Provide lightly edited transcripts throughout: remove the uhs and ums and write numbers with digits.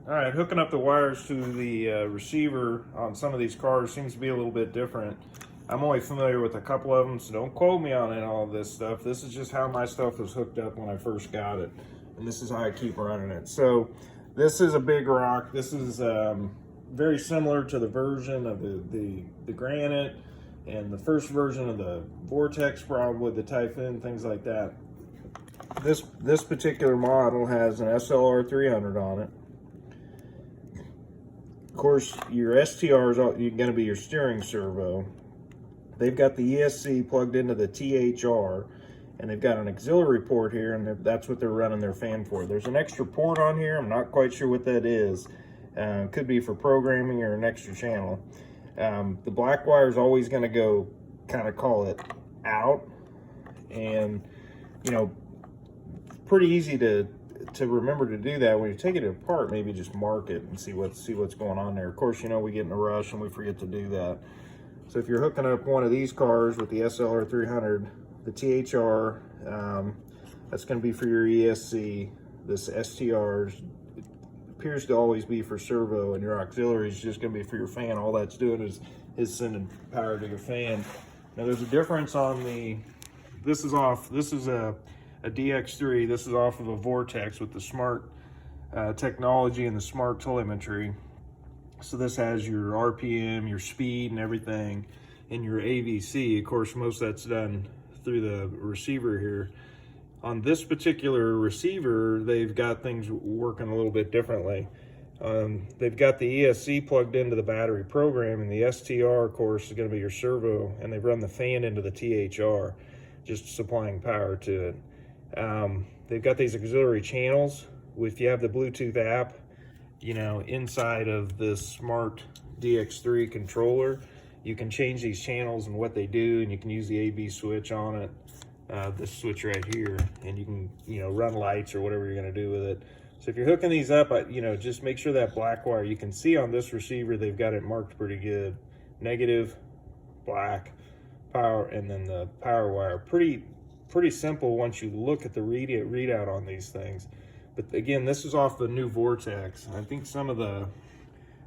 All right, hooking up the wires to the receiver on some of these cars seems to be a little bit different. I'm only familiar with a couple of them, so don't quote me on all of this stuff. This is just how my stuff was hooked up when I first got it, and this is how I keep running it. So this is a big rock. This is very similar to the version of the granite and the first version of the vortex, probably the Typhoon, things like that. This particular model has an SLR 300 on it. Of course, your STR is going to be your steering servo. They've got the ESC plugged into the THR, and they've got an auxiliary port here, and that's what they're running their fan for. There's an extra port on here. I'm not quite sure what that is. Could be for programming or an extra channel. The black wire is always going to go, kind of call it out, and you know, pretty easy to remember to do that. When you take it apart, maybe just mark it and see what's going on there. Of course, you know, we get in a rush and we forget to do that. So if you're hooking up one of these cars with the SLR 300, the THR, that's going to be for your ESC. This STR appears to always be for servo, and your auxiliary is just going to be for your fan. All that's doing is sending power to your fan. Now there's a difference on the, this is off, this is a DX3, this is off of a vorteks with the smart technology and the smart telemetry. So this has your RPM, your speed and everything, and your AVC. Of course, most of that's done through the receiver here. On this particular receiver, they've got things working a little bit differently. They've got the ESC plugged into the battery program, and the STR, of course, is going to be your servo, and they've run the fan into the THR, just supplying power to it. They've got these auxiliary channels. If you have the Bluetooth app, you know, inside of this smart DX3 controller, you can change these channels and what they do, and you can use the AB switch on it, this switch right here, and you can, you know, run lights or whatever you're going to do with it. So if you're hooking these up, you know, just make sure that black wire, you can see on this receiver, they've got it marked pretty good. Negative, black, power, and then the power wire. Pretty simple once you look at the readout on these things. But again, this is off the new vortex. I think some of the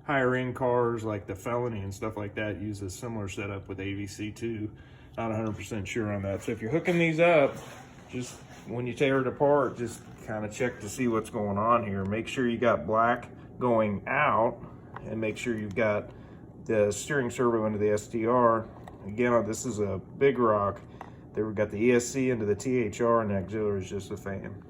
higher end cars like the Felony and stuff like that use a similar setup with AVC too. Not 100% sure on that. So if you're hooking these up, just when you tear it apart, just kind of check to see what's going on here. Make sure you got black going out, and make sure you've got the steering servo into the STR. Again, this is a big rock. They've got the ESC into the THR, and the auxiliary is just a fan.